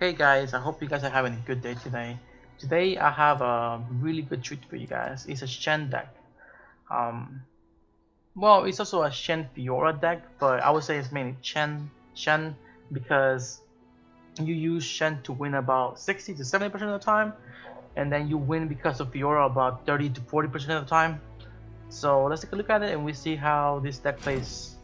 Hey guys, I hope you guys are having a good day today. Today I have a really good treat for you guys. It's a Shen deck. Um, well, it's also a Shen Fiora deck, but I would say it's mainly Shen because you use Shen to win about 60 to 70% of the time, and then you win because of Fiora about 30 to 40% of the time. So let's take a look at it and we see how this deck plays.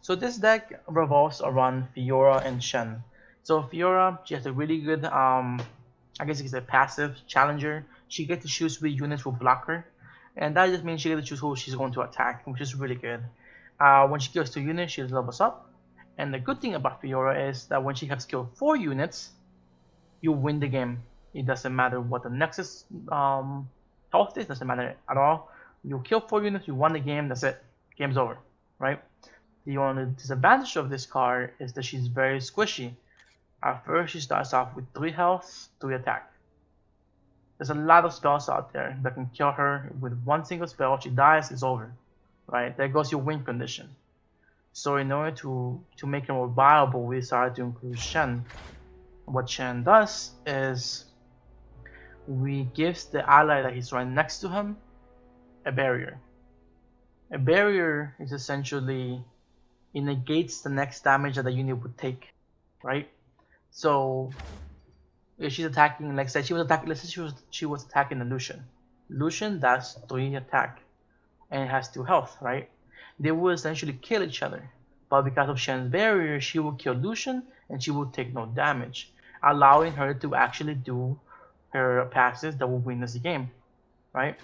So this deck revolves around Fiora and Shen. So Fiora, she has a really good, I guess you could say passive challenger. She gets to choose which units will block her, and that just means she gets to choose who she's going to attack, which is really good. When she kills 2 units, she levels up. And the good thing about Fiora is that when she has killed 4 units, you win the game. It doesn't matter what the Nexus health is, doesn't matter at all. You kill 4 units, you won the game, that's it. Game's over, right? The only disadvantage of this card is that she's very squishy. At first, she starts off with 3 health, 3 attack. There's a lot of spells out there that can kill her with one single spell. She dies, it's over. Right? There goes your win condition. So in order to make it more viable, we decided to include Shen. What Shen does is we gives the ally that he's right next to him a barrier. A barrier is essentially it negates the next damage that the unit would take, right? So if she's attacking, like say she was attacking, let's say she was attacking the Lucian. Lucian does 3 attack and it has 2 health, right? They will essentially kill each other, but because of Shen's barrier, she will kill Lucian and she will take no damage, allowing her to actually do her passes that will win us the game, right?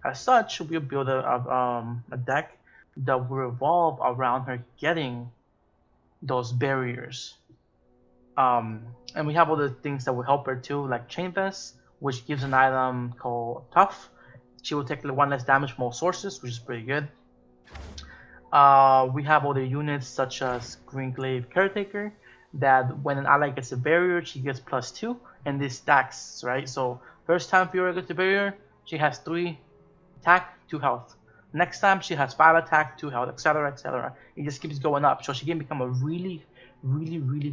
As such, we'll build a deck that will revolve around her getting those barriers. And we have other things that will help her too, like Chain Vest, which gives an item called Tough. She will take 1 less damage from all sources, which is pretty good. We have other units such as Greenglaive Caretaker, that when an ally gets a barrier, she gets +2, and this stacks, right? So first time Fiora gets a barrier, she has 3 attack, 2 health. Next time she has 5 attack, 2 health, etc, etc. It just keeps going up, so she can become a really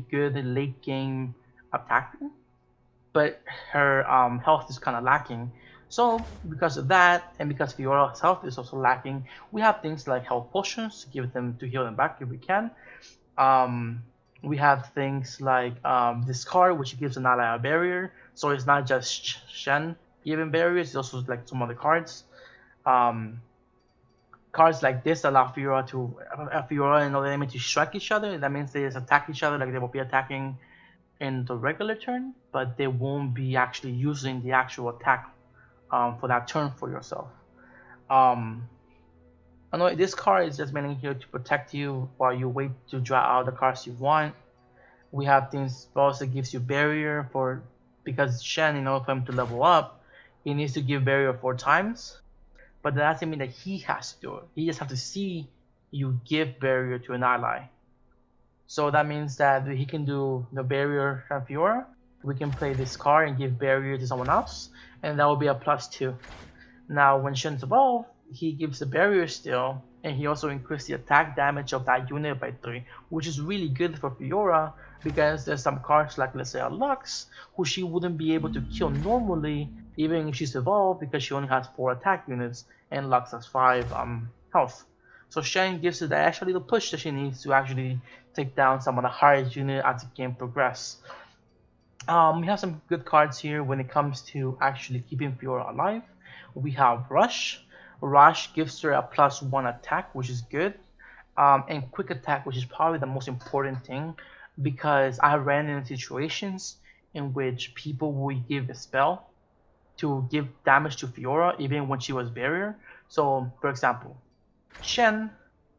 good late game attacker, but her health is kind of lacking. So because of that, and because Fiora's health is also lacking, we have things like health potions to give them to heal them back if we can. We have things like discard, which gives an ally a barrier, so it's not just Shen giving barriers, it's also like some other cards. Cards like this allow Fiora and other enemy to strike each other. That means they just attack each other like they will be attacking in the regular turn, but they won't be actually using the actual attack for that turn for yourself. I know this card is just mainly here to protect you while you wait to draw out the cards you want. We have things spells that gives you barrier for because Shen, in order for him to level up, he needs to give barrier 4 times. But that doesn't mean that he has to do it. He just has to see you give barrier to an ally. So that means that he can do the barrier from Fiora. We can play this card and give barrier to someone else, and that will be a +2. Now when Shen's evolved, he gives the barrier still, and he also increased the attack damage of that unit by 3, which is really good for Fiora because there's some cards like, let's say, a Lux, who she wouldn't be able to kill normally even if she's evolved because she only has 4 attack units and Lux has 5 health. So Shen gives her the extra little push that she needs to actually take down some of the hardest units as the game progresses. We have some good cards here when it comes to actually keeping Fiora alive. We have Rush. Rush gives her a +1 attack, which is good, and quick attack, which is probably the most important thing because I ran into situations in which people would give a spell to give damage to Fiora even when she was barrier. So, for example, Shen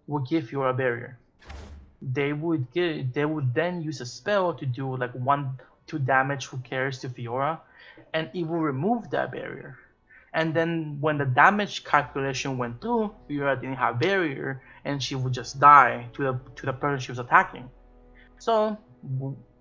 would give Fiora barrier. They would then use a spell to do like 1-2 damage, who cares, to Fiora, and it will remove that barrier. And then when the damage calculation went through, Fiora didn't have barrier, and she would just die to the person she was attacking. So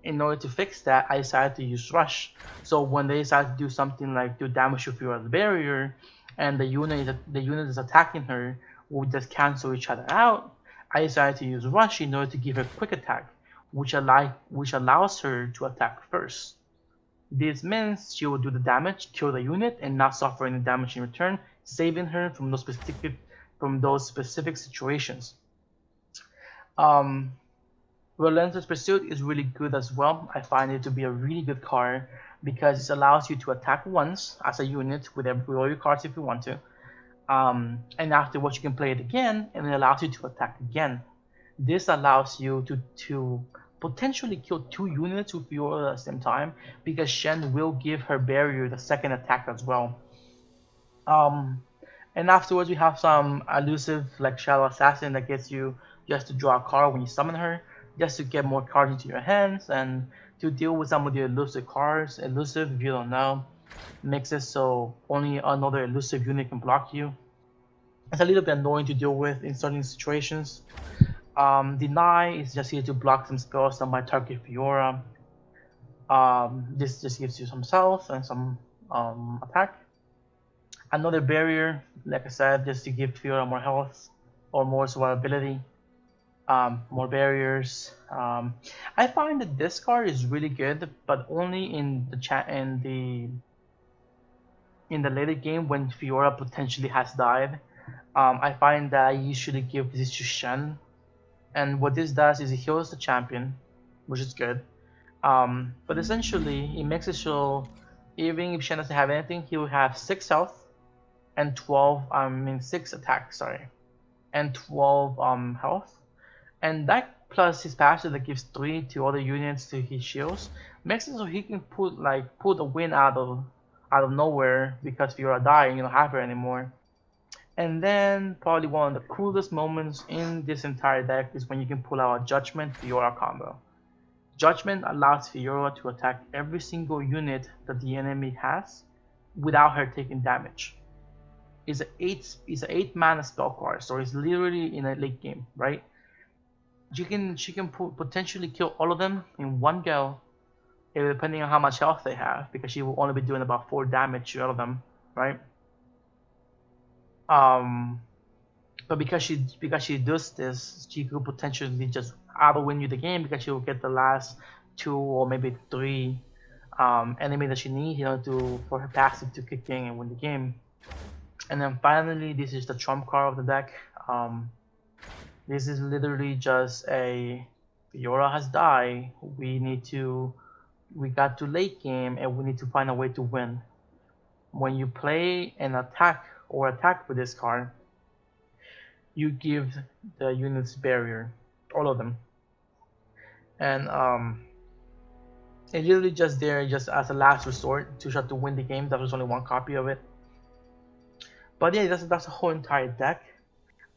in order to fix that, I decided to use Rush. So when they decided to do something like do damage to Fiora's barrier, and the unit is attacking her will just cancel each other out, I decided to use Rush in order to give her quick attack, which allows her to attack first. This means she will do the damage, kill the unit, and not suffer any damage in return, saving her from those specific situations. Relentless Pursuit is really good as well. I find it to be a really good card because it allows you to attack once as a unit with all your cards if you want to. And afterwards you can play it again, and it allows you to attack again. This allows you to potentially kill 2 units with Fiora at the same time, because Shen will give her barrier the second attack as well. And afterwards we have some elusive like Shadow Assassin that gets you just to draw a card when you summon her, just to get more cards into your hands and to deal with some of the elusive cards. Elusive, if you don't know, makes it so only another elusive unit can block you. It's a little bit annoying to deal with in certain situations. Deny is just here to block some spells that might target Fiora. This just gives you some health and some attack. Another barrier, like I said, just to give Fiora more health or more survivability. More barriers. I find that this card is really good, but only in the later game when Fiora potentially has died. I find that I usually give this to Shen, and what this does is it heals the champion, which is good. But essentially, it makes it so even if Shen doesn't have anything, he will have 6 health and 6 attack, sorry, and 12 health. And that plus his passive that gives 3 to other units to his shields makes it so he can pull a win out of nowhere because Fiora died and you don't have her anymore. And then probably one of the coolest moments in this entire deck is when you can pull out a Judgment Fiora combo. Judgment allows Fiora to attack every single unit that the enemy has without her taking damage. It's an 8 mana spell card, so it's literally in a late game, right? She can potentially kill all of them in one go, depending on how much health they have, because she will only be doing about 4 damage to all of them, right? But because she does this, she could potentially just auto-win you the game because she will get the last 2 or maybe 3 enemy that she needs, for her passive to kick in and win the game. And then finally, this is the trump card of the deck. This is literally just a Fiora has died. We got to late game and we need to find a way to win. When you play an attack with this card, you give the units barrier, all of them. And it's literally just there just as a last resort to try to win the game. There was only 1 copy of it. But yeah, that's the whole entire deck.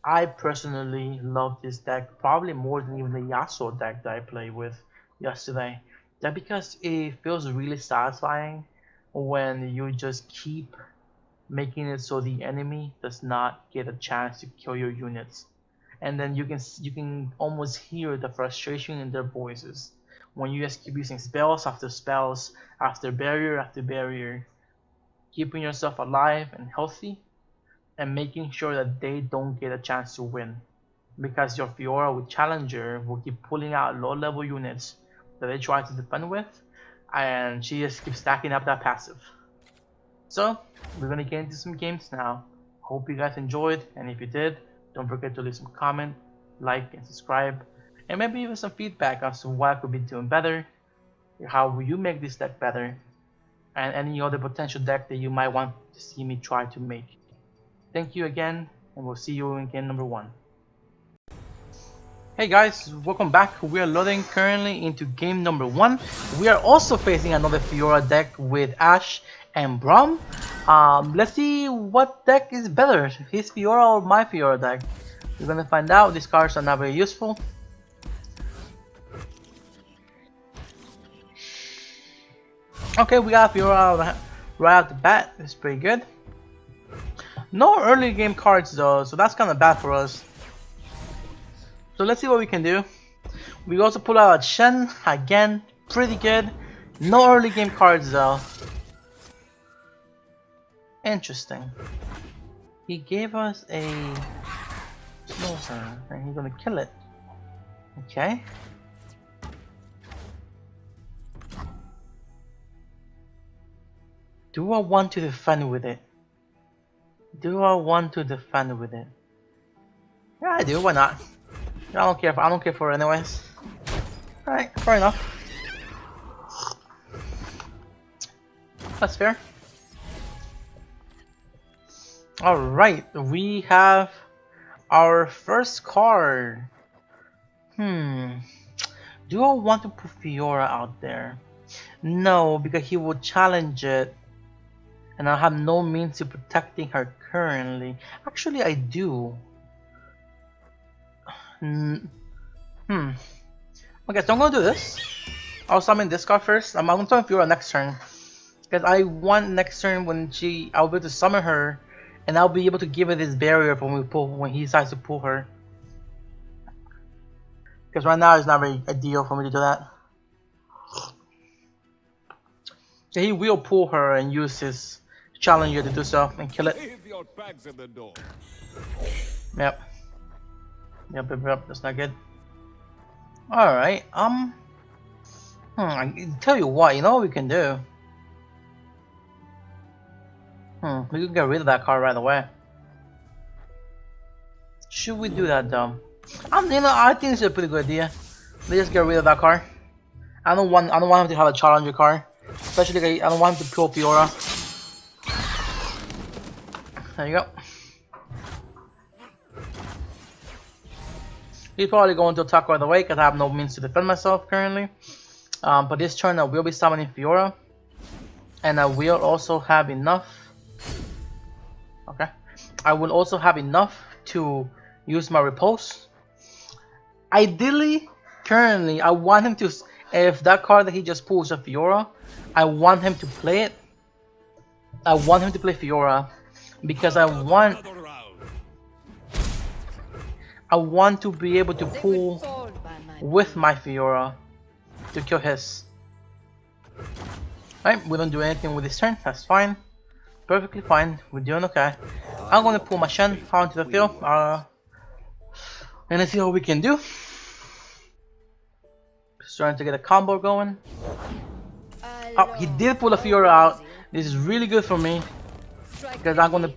I personally love this deck probably more than even the Yasuo deck that I played with yesterday. That's because it feels really satisfying when you just keep making it so the enemy does not get a chance to kill your units. And then you can almost hear the frustration in their voices when you just keep using spells after spells, after barrier, keeping yourself alive and healthy, and making sure that they don't get a chance to win, because your Fiora with Challenger will keep pulling out low-level units that they try to defend with, and she just keeps stacking up that passive. So we're gonna get into some games now. Hope you guys enjoyed, and if you did, don't forget to leave some comment, like, and subscribe, and maybe even some feedback as to what I could be doing better, how will you make this deck better, and any other potential deck that you might want to see me try to make. Thank you again, and we'll see you in game number 1. Hey guys, welcome back. We are loading currently into game number 1. We are also facing another Fiora deck with Ashe and Braum. Let's see what deck is better, his Fiora or my Fiora deck. We're gonna find out. These cards are not very useful. Okay, we got Fiora right off the bat. It's pretty good. No early game cards though, so that's kind of bad for us. So let's see what we can do. We also pull out Shen again, pretty good. No early game cards though. Interesting. He gave us a Snowhorn and he's gonna kill it. Okay. Do I want to defend with it? Do I want to defend with it? Yeah, I do. Why not? I don't care. I don't care for it anyways. All right, fair enough. That's fair. All right, we have our first card. Do I want to put Fiora out there? No, because he will challenge it, and I have no means of protecting her currently. Actually, I do. Okay, so I'm gonna do this. I'll summon this card first. I'm gonna summon Fiora next turn, because I want next turn when I'll be able to summon her, and I'll be able to give her this barrier when he decides to pull her. Because right now it's not very ideal for me to do that. So he will pull her and use his challenger to do so and kill it. Yep. Yep. That's not good. Alright, I tell you what, you know what we can do? We can get rid of that card right away. Should we do that though? I think it's a pretty good idea. Let's just get rid of that card. I don't want him to have a challenger card. Especially I don't want him to pull Fiora. There you go. He's probably going to attack right away because I have no means to defend myself currently. But this turn I will be summoning Fiora. And I will also have enough. Okay. I will also have enough to use my repulse. Ideally, currently, I want him to, if that card that he just pulls a Fiora, I want him to play it. I want him to play Fiora because I want to be able to pull with my Fiora to kill his. Right, we don't do anything with this turn, that's fine. Perfectly fine, we're doing okay. I'm gonna pull my Shen onto the field. And let's see what we can do. Starting to get a combo going. Oh, he did pull a Fiora out. This is really good for me because I'm gonna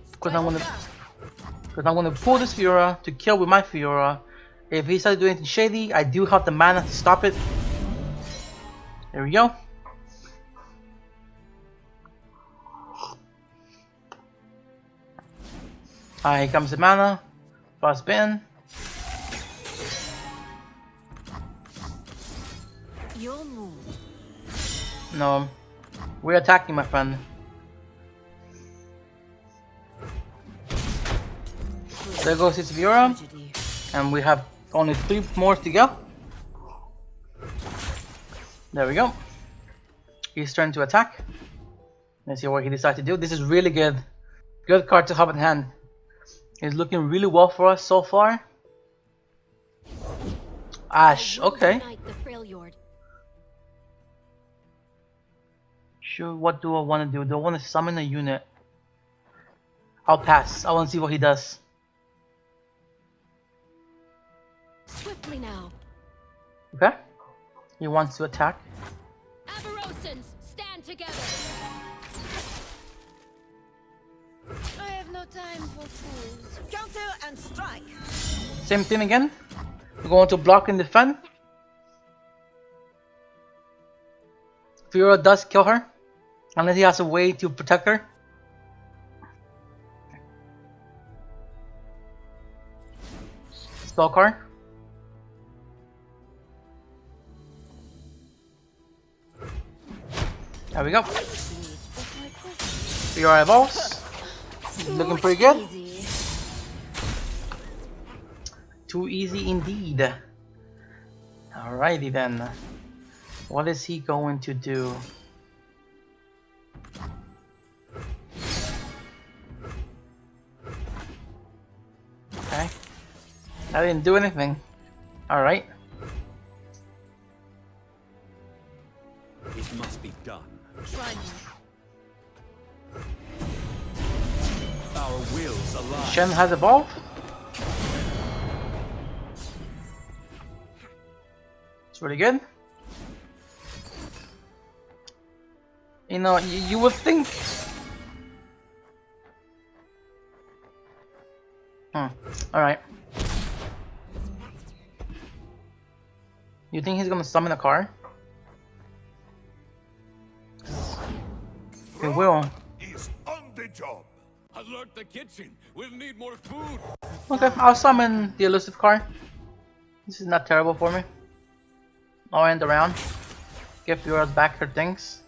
pull this Fiora to kill with my Fiora. If he starts doing anything shady, I do have the mana to stop it. There we go. Here comes the mana. Fast spin. No, we're attacking, my friend. There goes his Fiora, and we have only 3 more to go. There we go. He's trying to attack. Let's see what he decides to do. This is really good. Good card to have in hand. It's looking really well for us so far. Ash, okay. Sure, what do I want to do? Do I want to summon a unit? I'll pass. I want to see what he does. Swiftly now. Okay. He wants to attack. Avarosans, stand together. I have no time for fools. Counter and strike. Same thing again. We're going to block and defend. Fiora does kill her. Unless he has a way to protect her. Spell card. There we go. Fiora evolves. Looking pretty good. Too easy indeed. Alrighty then. What is he going to do? Okay. I didn't do anything. Alright. It must be done. Try me. Our wills align. Shen has evolved. It's really good. You know, you would think Alright. You think he's gonna summon a car? He will. Is on the job. Alert the kitchen. We'll need more food. Okay, I'll summon the elusive car. This is not terrible for me. I'll end the round. Give Fiora back her things.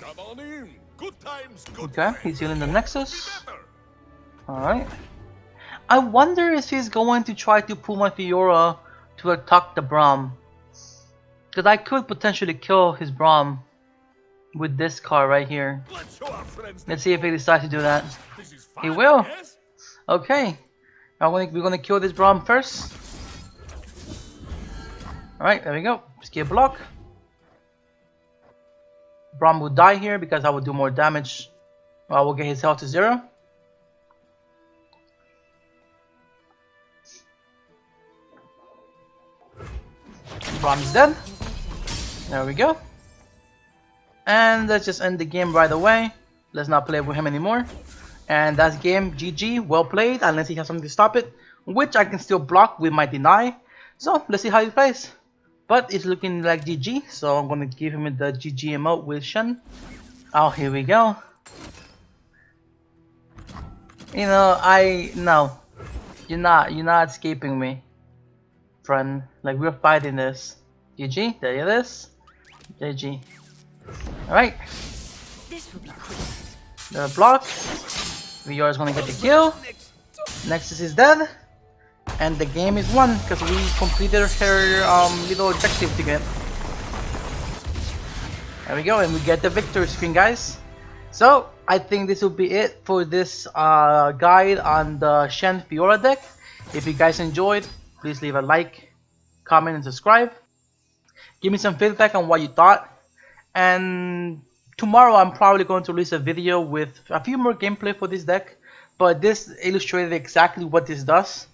Come on in. Good times, good Okay, times. he's healing the Nexus. Together. Alright. I wonder if he's going to try to pull my Fiora to attack the Braum. Because I could potentially kill his Braum with this card right here. Let's show our friends. Let's see if he decides to do that. This is He fun, will. yes? Okay. We're gonna kill this Braum first. Alright, there we go. Skip block. Braum will die here because I will do more damage. I will get his health to 0. Braum's dead. There we go. And let's just end the game right away. Let's not play with him anymore. And that's game. GG. Well played. Unless he has something to stop it, which I can still block with my deny. So let's see how he plays. But it's looking like GG. So I'm gonna give him the GG emote with Shen. Oh, here we go. You know, no. You're not escaping me, friend. Like, we're fighting this. GG. There it is. GG. Alright. This will be quick. The block. Fiora is gonna get the kill. Nexus is dead. And the game is won because we completed her little objective to get. There we go, and we get the victory screen, guys. So I think this will be it for this guide on the Shen Fiora deck. If you guys enjoyed, please leave a like, comment, and subscribe. Give me some feedback on what you thought. And tomorrow I'm probably going to release a video with a few more gameplay for this deck. But this illustrated exactly what this does.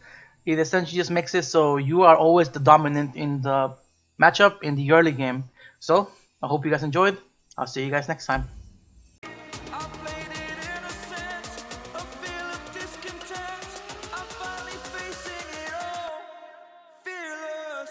It essentially just makes it so you are always the dominant in the matchup in the early game. So I hope you guys enjoyed. I'll see you guys next time. Fearless.